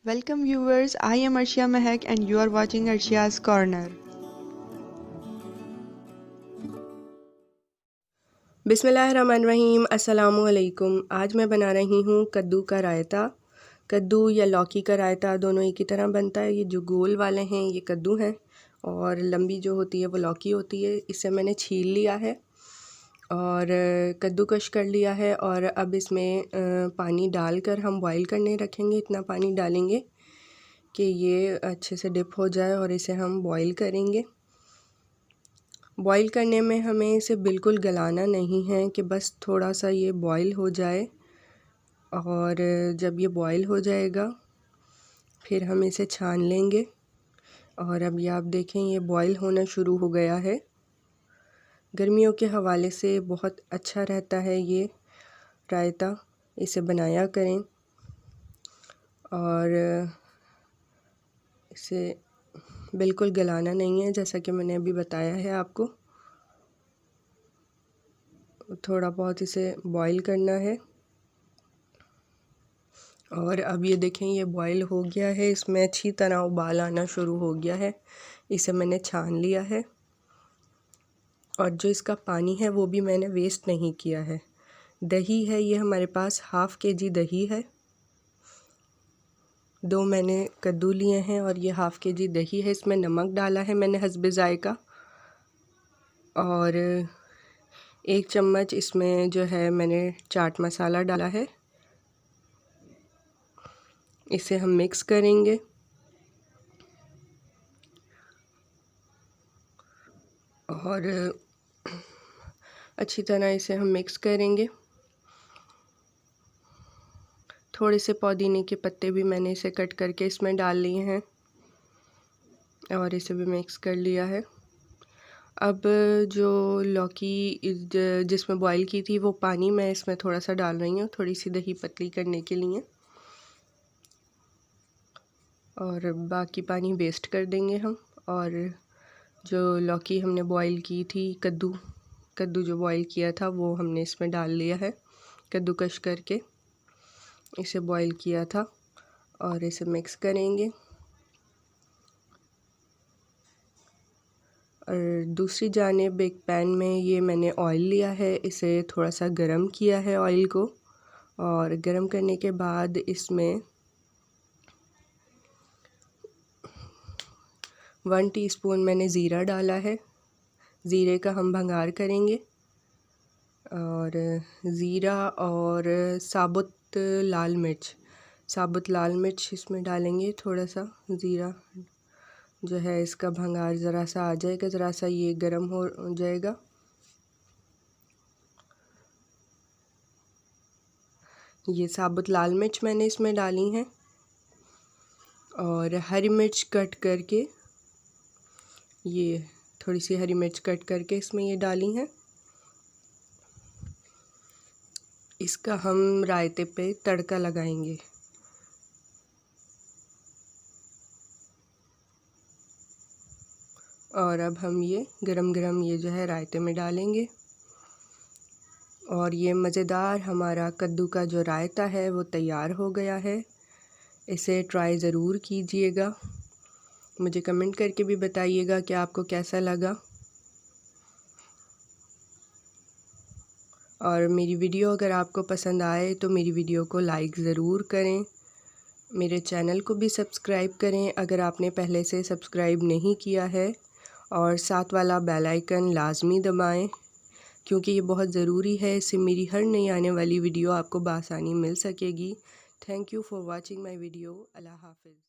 Welcome viewers, I am Arshia Mehak and you are watching Arshia's Corner. बिस्मिल्लाहिर्रहमानिर्रहीम अस्सलामुअलैकुम। आज मैं बना रही हूँ कद्दू का रायता। कद्दू या लौकी का रायता दोनों एक ही तरह बनता है। ये जो गोल वाले हैं ये कद्दू हैं और लंबी जो होती है वो लौकी होती है। इसे मैंने छील लिया है और कद्दूकश कर लिया है और अब इसमें पानी डालकर हम बॉईल करने रखेंगे। इतना पानी डालेंगे कि ये अच्छे से डिप हो जाए और इसे हम बॉईल करेंगे। बॉईल करने में हमें इसे बिल्कुल गलाना नहीं है कि बस थोड़ा सा ये बॉईल हो जाए और जब ये बॉईल हो जाएगा फिर हम इसे छान लेंगे। और अब ये आप देखें ये बॉईल होना शुरू हो गया है। गर्मियों के हवाले से बहुत अच्छा रहता है ये रायता, इसे बनाया करें और इसे बिल्कुल गलाना नहीं है जैसा कि मैंने अभी बताया है आपको। थोड़ा बहुत इसे बॉईल करना है और अब ये देखें ये बॉईल हो गया है। इसमें अच्छी तरह उबाल आना शुरू हो गया है। इसे मैंने छान लिया है और जो इसका पानी है वो भी मैंने वेस्ट नहीं किया है। दही है ये हमारे पास ½ kg दही है। 2 मैंने कद्दू लिए हैं और ये ½ kg दही है। इसमें नमक डाला है मैंने हस्बे ज़ायका और 1 चम्मच इसमें जो है मैंने चाट मसाला डाला है। इसे हम मिक्स करेंगे और अच्छी तरह इसे हम मिक्स करेंगे। थोड़े से पुदीने के पत्ते भी मैंने इसे कट करके इसमें डाल लिए हैं और इसे भी मिक्स कर लिया है। अब जो लौकी जिसमें बॉईल की थी वो पानी मैं इसमें थोड़ा सा डाल रही हूँ, थोड़ी सी दही पतली करने के लिए, और बाकी पानी वेस्ट कर देंगे हम। और जो लौकी हमने बॉईल की थी, कद्दू जो बॉईल किया था वो हमने इसमें डाल लिया है। कद्दूकश करके इसे बॉईल किया था और इसे मिक्स करेंगे। और दूसरी जानिब एक पैन में ये मैंने ऑयल लिया है, इसे थोड़ा सा गरम किया है ऑयल को, और गरम करने के बाद इसमें 1 टीस्पून मैंने ज़ीरा डाला है। ज़ीरे का हम भंगार करेंगे और ज़ीरा और साबुत लाल मिर्च इसमें डालेंगे। थोड़ा सा ज़ीरा जो है इसका भंगार ज़रा सा आ जाएगा, ज़रा सा ये गरम हो जाएगा। ये साबुत लाल मिर्च मैंने इसमें डाली हैं और हरी मिर्च कट करके, ये थोड़ी सी हरी मिर्च कट करके इसमें ये डाली हैं। इसका हम रायते पे तड़का लगाएंगे। और अब हम ये गरम गरम ये जो है रायते में डालेंगे और ये मज़ेदार हमारा कद्दू का जो रायता है वो तैयार हो गया है। इसे ट्राई ज़रूर कीजिएगा, मुझे कमेंट करके भी बताइएगा कि आपको कैसा लगा। और मेरी वीडियो अगर आपको पसंद आए तो मेरी वीडियो को लाइक ज़रूर करें। मेरे चैनल को भी सब्सक्राइब करें अगर आपने पहले से सब्सक्राइब नहीं किया है, और साथ वाला बेल आइकन लाजमी दबाएं क्योंकि ये बहुत ज़रूरी है। इससे मेरी हर नई आने वाली वीडियो आपको बआसानी मिल सकेगी। Thank you for watching my video. अल्लाह हाफ़िज़।